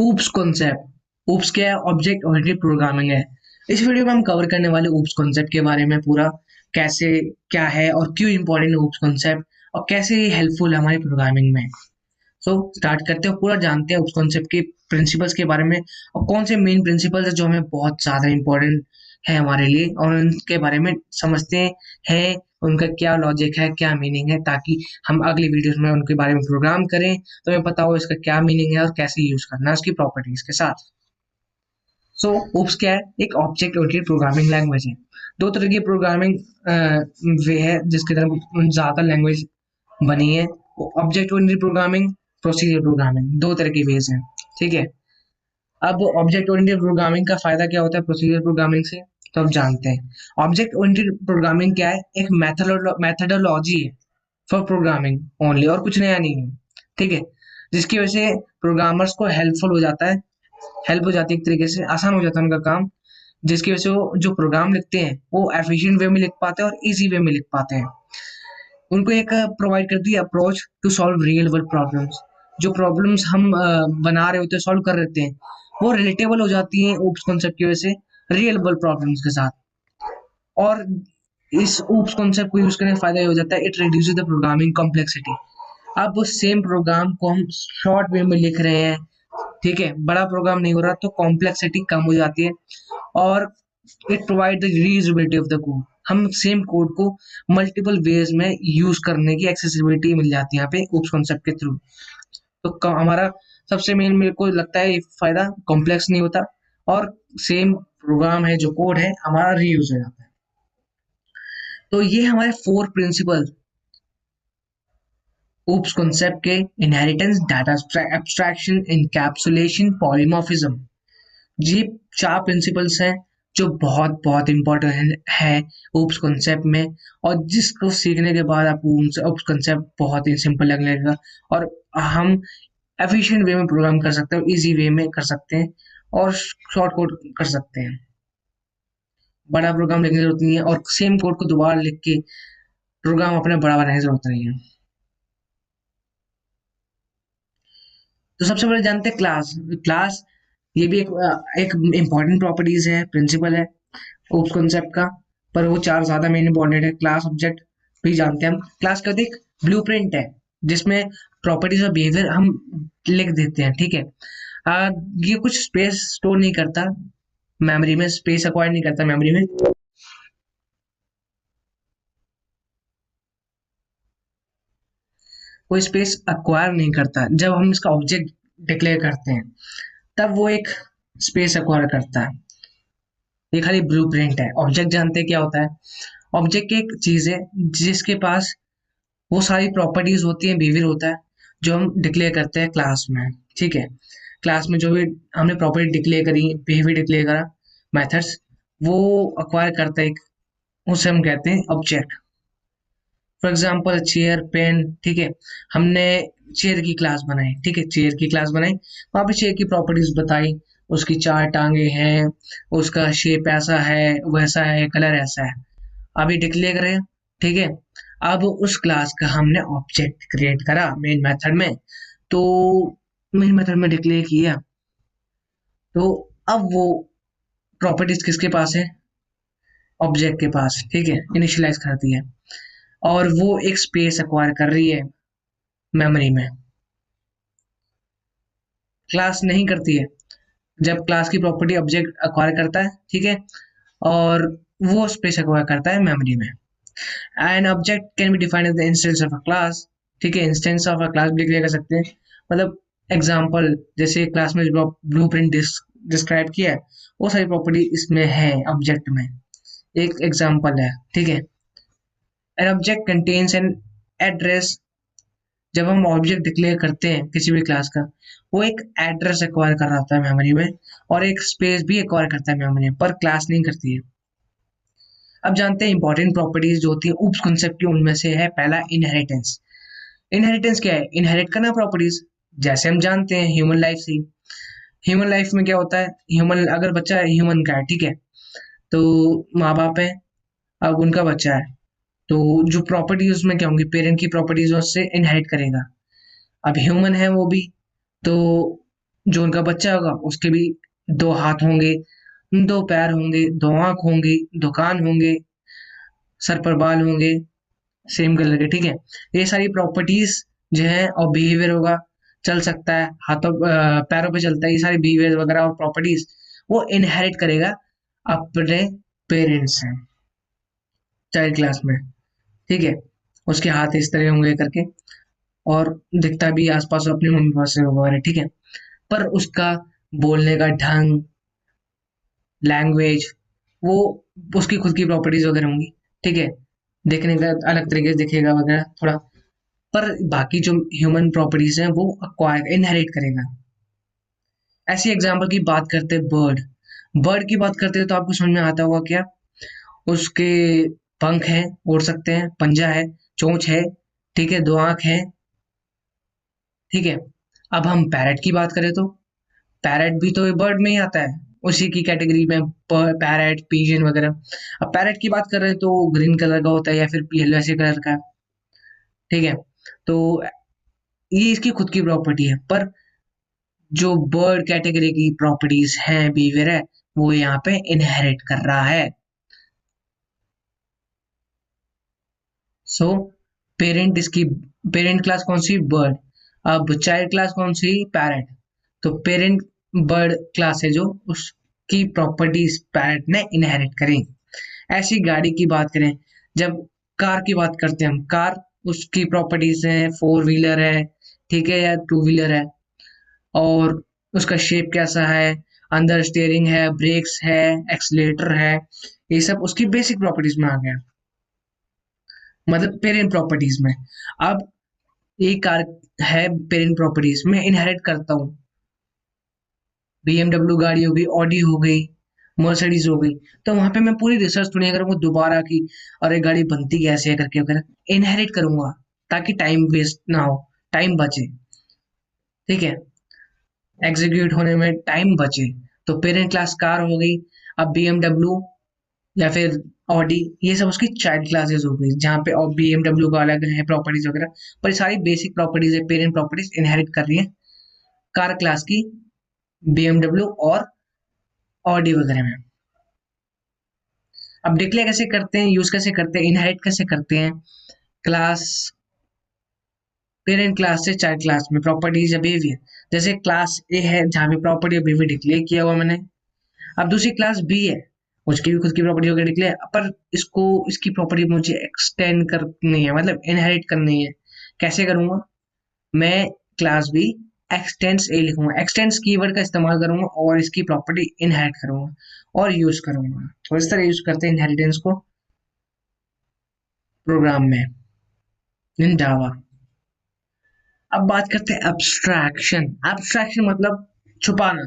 Oops concept. Oops क्या है? Object oriented programming है। इस वीडियो में हम कवर करने वाले ऊप्स कॉन्सेप्ट के बारे में पूरा, कैसे, क्या है और क्यों इंपॉर्टेंट है ऊप्स कॉन्सेप्ट, और कैसे ये हेल्पफुल है हमारी प्रोग्रामिंग में। सो स्टार्ट करते हैं, पूरा जानते हैं ऊप्स कॉन्सेप्ट के प्रिंसिपल्स के बारे में, और कौन से मेन प्रिंसिपल्स है जो हमें बहुत ज्यादा इंपॉर्टेंट है हमारे लिए, और उनके बारे में समझते हैं उनका क्या लॉजिक है, क्या मीनिंग है, ताकि हम अगली वीडियोस में उनके बारे में प्रोग्राम करें तो हमें पता हो इसका क्या मीनिंग है और कैसे यूज करना है उसकी प्रॉपर्टीज के साथ। सो ओप्स क्या है? एक ऑब्जेक्ट ओरिएंटेड प्रोग्रामिंग लैंग्वेज है। दो तरह की प्रोग्रामिंग वे है जिसके तरफ ज्यादा लैंग्वेज बनी है। Object oriented programming, procedure programming, दो तरह की वेज हैं। ठीक है। अब ऑब्जेक्ट ओरिएंटेड प्रोग्रामिंग का फायदा क्या होता है प्रोसीजर प्रोग्रामिंग से, तो अब जानते हैं। ऑब्जेक्ट ओरिएंटेड प्रोग्रामिंग क्या है? एक मेथडोलॉजी है फॉर प्रोग्रामिंग ओनली, और कुछ नया नहीं है। ठीक है। जिसकी वजह से प्रोग्रामर्स को हेल्पफुल हो जाता है, हेल्प हो जाती है, एक तरीके से आसान हो जाता है उनका काम। जिसकी वजह से वो जो प्रोग्राम लिखते हैं वो एफिशिएंट वे में लिख पाते हैं और इजी वे में लिख पाते हैं। उनको एक प्रोवाइड करती है approach to solve real world problems. जो प्रॉब्लम्स हम बना रहे होते हैं, सॉल्व कर रहे होते हैं, वो रिलेटेबल हो जाती हैं ऊप्स कॉन्सेप्ट की वजह से रियल वर्ल्ड प्रॉब्लम्स के साथ। और इस ऊप्स कॉन्सेप्ट को यूज करने का फायदा ये हो जाता है, it reduces the programming complexity. अब उस सेम प्रोग्राम को हम शॉर्ट वे में लिख रहे हैं, ठीक है, बड़ा प्रोग्राम नहीं हो रहा, तो कॉम्प्लेक्सिटी कम हो जाती है। और it provide the reusability of the code. हम सेम कोड को मल्टीपल वेज में यूज करने की एक्सेसिबिलिटी मिल जाती है यहाँ पे ऊप्स कॉन्सेप्ट के थ्रू। तो हमारा सबसे मेन मेरे को लगता है ये फायदा, कॉम्प्लेक्स नहीं होता, और सेम प्रोग्राम है जो कोड है हमारा रीयूज हो जाता है। तो ये हमारे फोर प्रिंसिपल ऊप्स कॉन्सेप्ट के: inheritance, data abstraction, encapsulation, polymorphism. ये चार प्रिंसिपल्स हैं जो बहुत बहुत इंपॉर्टेंट है ऊप्स कॉन्सेप्ट में, और जिसको सीखने के बाद आपको ऊप्स कॉन्सेप्ट बहुत ही सिंपल लगने लगेगा, और हम एफिशिएंट वे में प्रोग्राम कर सकते हैं, इजी वे में कर सकते हैं, और शॉर्ट कोड कर सकते हैं। बड़ा प्रोग्राम लिखने की जरूरत नहीं है, और सेम कोड को दोबारा लिख के प्रोग्राम अपने बड़ा बनाने की जरूरत नहीं है। तो सबसे पहले जानते हैं क्लास। क्लास ये भी एक इम्पॉर्टेंट प्रॉपर्टीज है, प्रिंसिपल है ऊप्स कॉन्सेप्ट का, पर वो चार ज्यादा मेन इंपॉर्टेंट है। क्लास ऑब्जेक्ट भी जानते हैं हम। क्लास का एक ब्लूप्रिंट है जिसमें प्रॉपर्टीज और बिहेवियर हम लिख देते हैं। ठीक है। ये कुछ स्पेस स्टोर नहीं करता मेमोरी में, स्पेस अक्वायर नहीं करता मेमोरी में। कोई स्पेस अक्वायर नहीं करता। जब हम इसका ऑब्जेक्ट डिक्लेयर करते हैं तब वो एक स्पेस अक्वायर करता है। ये खाली ब्लूप्रिंट है। ऑब्जेक्ट जानते हैं क्या होता है? ऑब्जेक्ट एक चीज है जिसके पास वो सारी प्रॉपर्टीज होती हैं, बिहेवियर होता है, जो हम डिक्लेयर करते हैं क्लास में। ठीक है। क्लास में जो भी हमने प्रॉपर्टी डिक्लेयर करी, बिहेवियर डिक्लेयर करा, मेथड्स, वो अक्वायर करता है उसे हम कहते हैं object. For example chair, pen. ठीक है। हमने चेयर की क्लास बनाई, ठीक है, चेयर की क्लास बनाई, वहां पे चेयर की प्रॉपर्टीज बताई, उसकी चार टांगे हैं, उसका शेप ऐसा है, वैसा है, कलर ऐसा है। अभी डिक्लेयर करें, ठीक है। अब उस क्लास का हमने ऑब्जेक्ट क्रिएट करा मेन मेथड में, तो मेन मेथड में डिक्लेयर किया, तो अब वो प्रॉपर्टीज किसके पास है? ऑब्जेक्ट के पास। ठीक है। इनिशियलाइज करती है, और वो एक स्पेस एक्वायर कर रही है मेमोरी में। क्लास नहीं करती है। जब क्लास की प्रॉपर्टी ऑब्जेक्ट एक्वायर करता है, ठीक है, और वो स्पेस एक्वायर करता है मेमोरी में। An object can be defined as the instance of a class. ठीक है। इंस्टेंस ऑफ अ क्लास भी क्लियर कर सकते हैं। मतलब एग्जाम्पल, जैसे क्लास में जो ब्लू प्रिंट डिस्क्राइब किया है, वो सारी प्रॉपर्टी इसमें है ऑब्जेक्ट में। एक एग्जाम्पल है। ठीक है। An object contains an address. जब हम ऑब्जेक्ट डिक्लेयर करते हैं किसी भी क्लास का, वो एक एड्रेस एक्वायर कर रहा होता है मेमोरी में, और एक स्पेस भी एक्वायर करता है मेमोरी में, पर क्लास नहीं करती है। अब जानते हैं इंपॉर्टेंट प्रॉपर्टीज जो होती है ऊप्स कॉन्सेप्ट की। उनमें से है पहला इनहेरिटेंस। इनहेरिटेंस क्या है? इनहेरिट करना प्रॉपर्टीज। जैसे हम जानते हैं ह्यूमन लाइफ से, ह्यूमन लाइफ में क्या होता है, ह्यूमन अगर बच्चा ह्यूमन का है, ठीक है, तो माँ बाप है, अब उनका बच्चा है, तो जो प्रॉपर्टीज उसमें क्या होंगी, पेरेंट की प्रॉपर्टीज उससे इनहेरिट करेगा। अब ह्यूमन है वो भी, तो जो उनका बच्चा होगा उसके भी 2 हाथ होंगे, 2 पैर होंगे, 2 आँख होंगी, 2 कान होंगे, सर पर बाल होंगे सेम कलर के, ठीक है? ये सारी प्रॉपर्टीज़ जो है और बिहेवियर होगा, चल सकता है, हाथों पैरों पे चलता है, ये सारी बिहेवियर वगैरह और प्रॉपर्टीज़ वो इनहेरिट करेगा अपने पेरेंट्स से, चाइल्ड क्लास में, ठीक है? उसके हाथ इस तरह होंगे करके और दिखता भी आस-पास अपने मम्मी-पापा से होगा, ठीक है? पर उसका बोलने का ढंग, लैंग्वेज, वो उसकी खुद की प्रॉपर्टीज वगैरह होंगी, ठीक है? देखने का अलग तरीके से दिखेगा वगैरह थोड़ा, पर बाकी जो ह्यूमन प्रॉपर्टीज हैं वो अक्वायर इनहेरिट करेगा। ऐसी एग्जांपल की बात करते हैं बर्ड। बर्ड की बात करते हैं तो आपको समझ में आता होगा क्या? उसके पंख हैं, उड़ सकते हैं, पंजा है, चोंच है, ठीक है, 2 आँख है, ठीक है? अब हम पैरट की बात करें तो पैरट भी तो बर्ड में ही आता है, उसी की कैटेगरी में पैरट, पिजन वगैरह। अब पैरट की बात कर रहे हैं तो ग्रीन कलर का होता है या फिर येलो ऐसे कलर का, ठीक है? तो ये इसकी खुद की प्रॉपर्टी है, पर जो बर्ड कैटेगरी की प्रॉपर्टीज हैं, बिहेवियर है, वो यहाँ पे इनहेरिट कर रहा है। सो पेरेंट इसकी पेरेंट क्लास कौन सी? बर्ड। अब चाइल्ड क्लास कौन सी? पैरट। तो पेरेंट बर्ड क्लास है जो उसकी प्रॉपर्टीज पैरट ने इनहेरिट करी। ऐसी गाड़ी की बात करें, जब कार की बात करते हैं हम, कार उसकी प्रॉपर्टीज हैं, 4 व्हीलर है, ठीक है, या 2 व्हीलर है, और उसका शेप कैसा है, अंदर स्टीयरिंग है, ब्रेक्स है, एक्सीलेटर है, ये सब उसकी बेसिक प्रॉपर्टीज में आ गया, मतलब पेरेंट प्रॉपर्टीज में। अब एक कार है पेरेंट प्रॉपर्टीज में, इनहेरिट करता हूँ, BMW गाड़ी हो गई, ऑडी हो गई, मर्सिडीज हो गई, तो वहां पे मैं पूरी रिसर्च थोड़ी नहीं करूंगा दोबारा की अरे गाड़ी बनती कैसे है करके वगैरह, इनहेरिट करूंगा ताकि टाइम वेस्ट ना हो, टाइम बचे, ठीक है, एग्जीक्यूट होने में टाइम बचे। तो पेरेंट क्लास कार हो गई। अब BMW या फिर ऑडी, ये सब उसकी चाइल्ड क्लासेस हो गई, जहाँ पे और BMW का अलग है प्रॉपर्टीज वगैरह, पर ये सारी बेसिक प्रॉपर्टीज है, पेरेंट प्रॉपर्टीज इनहेरिट कर रही है कार क्लास की, BMW और ऑडी वगैरह में। अब डिक्लेयर कैसे करते हैं, यूज कैसे करते हैं, इनहेरिट कैसे करते हैं क्लास, पेरेंट क्लास से चाइल्ड क्लास में प्रॉपर्टीज या बिहेवियर। जैसे क्लास ए है जहाँ पे प्रॉपर्टी और बिहेवियर डिक्लेयर किया हुआ मैंने। अब दूसरी क्लास बी है, उसकी भी खुद की प्रॉपर्टी वगैरह डिक्लेयर, पर इसको इसकी प्रॉपर्टी मुझे एक्सटेंड करनी है, मतलब इनहेरिट करनी है। कैसे करूंगा मैं? क्लास बी एक्सटेंड्स ए लिखूंगा, एक्सटेंड्स कीवर्ड का इस्तेमाल करूंगा और इसकी प्रॉपर्टी इनहेरिट करूंगा और यूज करूंगा। तो इस तरह यूज करते हैं इनहेरिटेंस को प्रोग्राम में, इन जावा। अब बात करते हैं एब्स्ट्रैक्शन। एब्स्ट्रैक्शन मतलब छुपाना,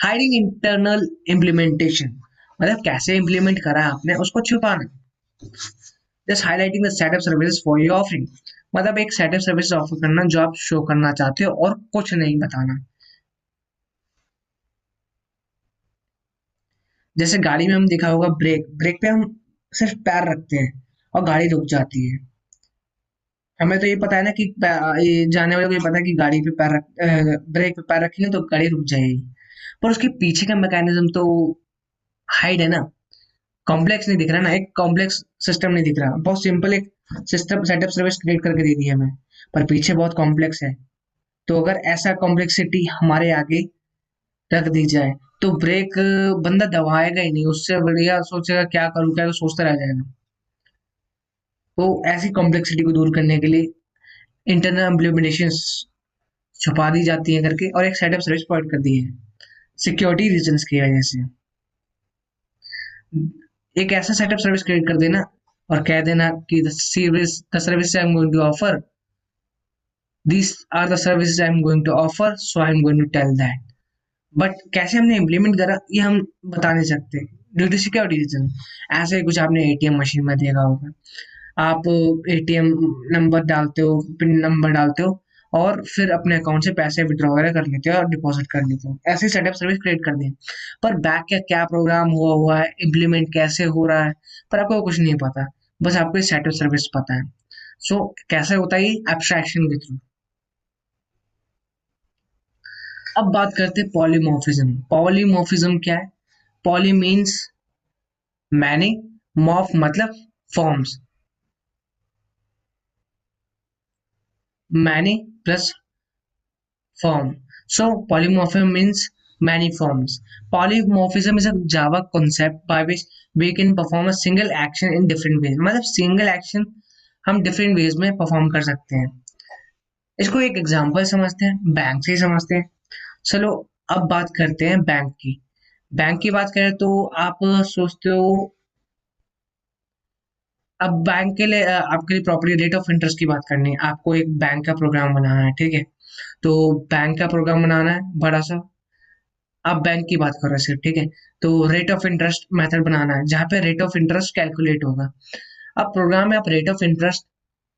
हाइडिंग इंटरनल इम्प्लीमेंटेशन, मतलब कैसे इम्प्लीमेंट करा है आपने उसको छुपाना। Just highlighting the setup services for your offering, मतलब एक सेटअप सर्विस ऑफर करना जो आप शो करना चाहते हो और कुछ नहीं बताना। जैसे गाड़ी में हम देखा होगा, ब्रेक, ब्रेक पे हम सिर्फ पैर रखते हैं और गाड़ी रुक जाती है। हमें तो ये पता है ना कि ये जानने वाले को ये पता है कि गाड़ी पे ब्रेक पे पैर रखेंगे तो गाड़ी रुक जाएगी, पर उसके पीछे का मैकेनिज्म तो हाइड है ना, कॉम्प्लेक्स नहीं दिख रहा ना, एक कॉम्प्लेक्स सिस्टम नहीं दिख रहा, बहुत सिंपल एक सिस्टम सेटअप सर्विस क्रिएट करके दे दी है हमें, पर पीछे बहुत कॉम्प्लेक्स है। तो अगर ऐसा कॉम्प्लेक्सिटी हमारे आगे रख दी जाए तो ब्रेक बंदा दबाएगा ही नहीं, उससे बढ़िया सोचेगा क्या करूँ क्या करूं, सोचता रह जाएगा। तो ऐसी कॉम्प्लेक्सिटी को दूर करने के लिए इंटरनल इम्प्लीमेंटेशन छुपा दी जाती है करके और एक सेटअप सर्विस प्रोवाइड कर दी है सिक्योरिटी रीजंस की वजह से। एक ऐसा सेटअप सर्विस क्रिएट कर देना और कह देना कि the service I am going to offer, these are the services I am going to offer, so I am going to tell that। But कैसे हमने इम्प्लीमेंट करा ये हम बता नहीं सकते ड्यू टू सिक्योरिटी रीजन। ऐसे ही कुछ आपने एटीएम मशीन में देखा होगा, आप एटीएम नंबर डालते हो, पिन नंबर डालते हो और फिर अपने अकाउंट से पैसे विड्रॉ वगैरह कर लेते हो और डिपॉजिट कर लेते हो, ऐसे सेटअप सर्विस क्रिएट कर दें। पर बैक का क्या प्रोग्राम हुआ हुआ है, इम्प्लीमेंट कैसे हो रहा है, पर आपको कुछ नहीं पता, बस आपको सेटअप सर्विस पता है। सो कैसे होता है ये? एब्स्ट्रैक्शन के थ्रू। अब बात करते हैं पॉलीमॉर्फिज्म। पॉलीमॉर्फिज्म क्या है? पॉली मीन्स मैनी, मॉर्फ मतलब forms, many plus form. So polymorphism means many forms. Polymorphism is a Java concept by which we can perform a single action in different ways. मतलब single action हम different ways में perform कर सकते हैं। इसको एक example समझते हैं, बैंक से ही समझते हैं। चलो अब बात करते हैं बैंक की। बैंक की बात करें तो आप सोचते हो, अब बैंक के लिए आपके लिए प्रॉपर्टी रेट ऑफ इंटरेस्ट की बात करनी है, आपको एक बैंक का प्रोग्राम बनाना है, ठीक है। तो बैंक का प्रोग्राम बनाना है बड़ा सा, आप बैंक की बात कर रहे हो सिर्फ, ठीक है। तो रेट ऑफ इंटरेस्ट मेथड बनाना है जहाँ पे रेट ऑफ इंटरेस्ट कैलकुलेट होगा। अब प्रोग्राम में आप रेट ऑफ इंटरेस्ट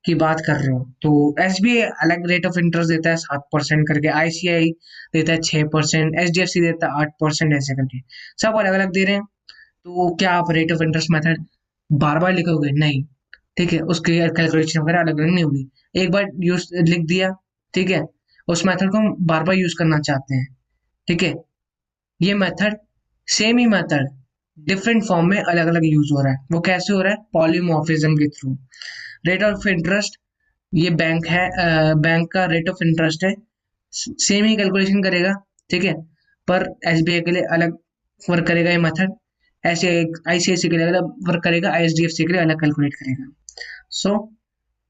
की बात कर रहे हो तो एसबीआई अलग रेट ऑफ इंटरेस्ट देता है 7% करके, आईसीआई देता है 6%, एचडीएफसी देता है 8%, ऐसे करके सब अलग अलग दे रहे हैं। तो क्या आप रेट ऑफ इंटरेस्ट मेथड बार बार लिखोगे? नहीं, ठीक है। उसकी कैलकुलेशन वगैरह अलग अलग नहीं होगी, एक बार यूज लिख दिया, ठीक है। उस मेथड को हम बार बार यूज करना चाहते हैं, ठीक है। ये मेथड, सेम ही मेथड डिफरेंट फॉर्म में अलग अलग यूज हो रहा है। वो कैसे हो रहा है? पॉलीमॉर्फिज्म के थ्रू। रेट ऑफ इंटरेस्ट, ये बैंक है, बैंक का रेट ऑफ इंटरेस्ट है, सेम ही कैलकुलेशन करेगा, ठीक है। पर एसबीआई के लिए अलग वर्क करेगा ये मेथड, ऐसे आईसीआईसी के लिए अलग वर्क करेगा, आईएसडीएफसी के लिए अलग कैलकुलेट करेगा। सो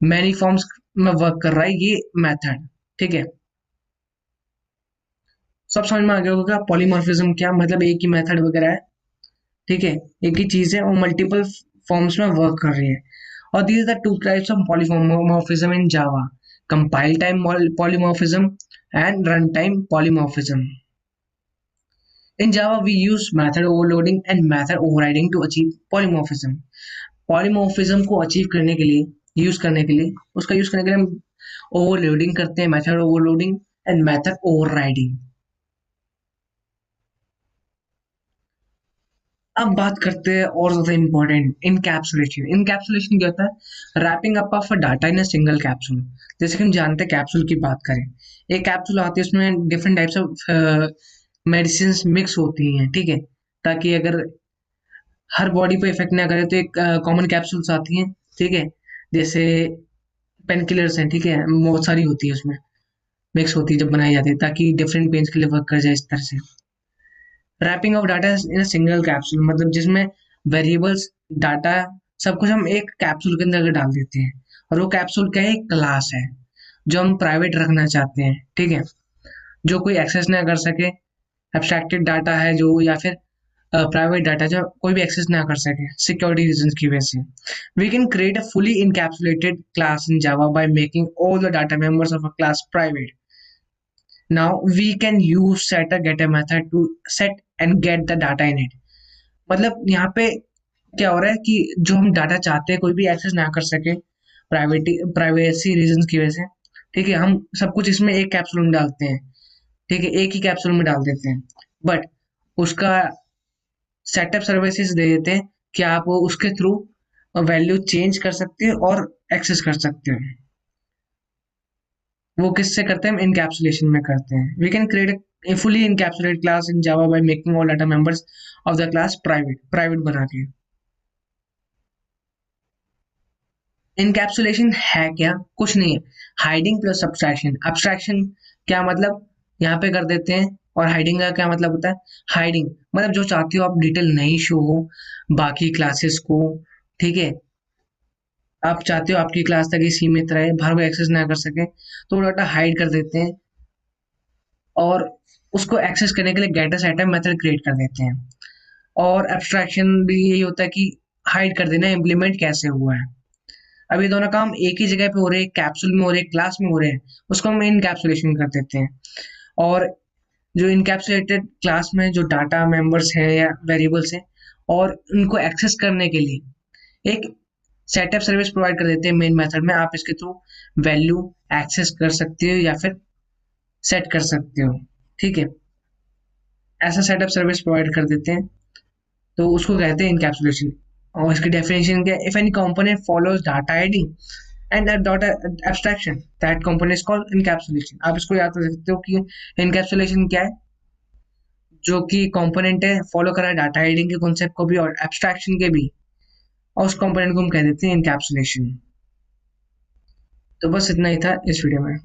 मैनी फॉर्म्स में वर्क कर रहा है ये मेथड, ठीक है। सब समझ में आ गया होगा पॉलीमॉर्फिज्म क्या मतलब, एक ही मेथड वगैरह है, ठीक है। एक ही चीज है, वो मल्टीपल फॉर्म्स में वर्क कर रही है। और these are the two types of polymorphism in Java: compile time polymorphism and runtime polymorphism. In Java, we use method overloading and method overriding to achieve polymorphism. Polymorphism को achieve करने के लिए, use करने के लिए, उसका यूज करने के लिए हम ओवरलोडिंग करते हैं, method overloading and method overriding. अब बात करते हैं और ज्यादा इंपॉर्टेंट, इनकैप्सुलेशन। इनकैप्सुलेशन क्या होता है? Wrapping up of data in a single capsule. जैसे कि हम जानते हैं, कैप्सूल की बात करें, एक कैप्सूल आती है, उसमें different types of medicine mix होती हैं, ठीक है। ताकि अगर हर बॉडी पे इफेक्ट ना करे तो एक कॉमन कैप्सूल्स आती हैं, ठीक है। जैसे पेन किलर्स हैं, ठीक है, बहुत सारी होती है उसमें, मिक्स होती है जब बनाई जाती है, ताकि डिफरेंट पेन्स के लिए वर्क कर जाए इस तरह से। Wrapping of data in single capsule मतलब जिसमें वेरिएबल्स, डाटा, सब कुछ हम एक कैप्सूल के अंदर डाल देते हैं। और वो कैप्सूल क्या है? एक क्लास है जो हम प्राइवेट रखना चाहते हैं, ठीक है, जो कोई एक्सेस ना कर सके। एब्स्ट्रैक्टेड डाटा है जो, या फिर प्राइवेट डाटा जो कोई भी एक्सेस ना कर सके सिक्योरिटी रीजंस की वजह से। We can create a fully encapsulated class in Java by making all the data members of a class private. Now we can use set a get a method to set and get the data in it. मतलब यहाँ पे क्या हो रहा है कि जो हम डाटा चाहते हैं कोई भी एक्सेस ना कर सके, प्राइवेसी रीजंस की वजह से, ठीक है, हम सब कुछ इसमें एक कैप्सूल में डालते हैं, ठीक है, एक ही कैप्सूल में डाल देते हैं। बट उसका सेटअप सर्विसेज दे देते हैं कि आप उसके थ्रू वैल्यू चेंज कर सकते हो और एक्सेस कर सकते हो। वो किससे करते हैं? हम इनकैप्सुलेशन में करते हैं। We can create a fully encapsulated class in Java by making all data members of the class private, private बना के। इनकैप्सुलेशन है क्या? कुछ नहीं है, हाइडिंग प्लस अब्स्ट्रैक्शन। अब्स्ट्रैक्शन क्या मतलब? यहाँ पे कर देते हैं। और हाइडिंग का क्या मतलब होता है? हाइडिंग मतलब जो चाहते हो आप डिटेल नहीं शो हो बाकी क्लासेस को, ठीक है, आप चाहते हो आपकी क्लास तक ही सीमित रहे, बाहर कोई एक्सेस ना कर सके, तो डाटा हाइड कर देते हैं। और उसको एक्सेस करने के लिए गेटर सेटअप मेथड क्रिएट कर देते हैं। और एब्स्ट्रैक्शन भी यही होता है कि हाइड कर देना इम्प्लीमेंट कैसे हुआ है। अब ये दोनों काम एक ही जगह पे हो रहे हैं, कैप्सूल में हो रहे हैं, क्लास में हो रहे हैं, उसको हम इनकैप्सुलेशन कर देते हैं। और जो इनकैप्सुलेटेड क्लास में जो डाटा मेंबर्स हैं या वेरिएबल्स हैं, और उनको एक्सेस करने के लिए एक सेटअप सर्विस प्रोवाइड कर देते हैं मेन मेथड में। आप इसके थ्रू वैल्यू एक्सेस कर सकते हो या फिर सेट कर सकते हो, ठीक है। ऐसा सेटअप सर्विस प्रोवाइड कर देते हैं, तो उसको कहते हैं इनकैप्सुलेशन। और इसकी डेफिनेशन क्या है? If any component follows data hiding, and that dot abstraction that component is called encapsulation. आप इसको याद कर सकते हो कि इनकैप्सुलेशन क्या है, जो कि कंपोनेंट है फॉलो कर रहा है डाटा हाइडिंग के कॉन्सेप्ट को भी और एब्स्ट्रैक्शन के भी, और उस कंपोनेंट को हम कह देते हैं इनकैप्सुलेशन। तो बस इतना ही था इस वीडियो में।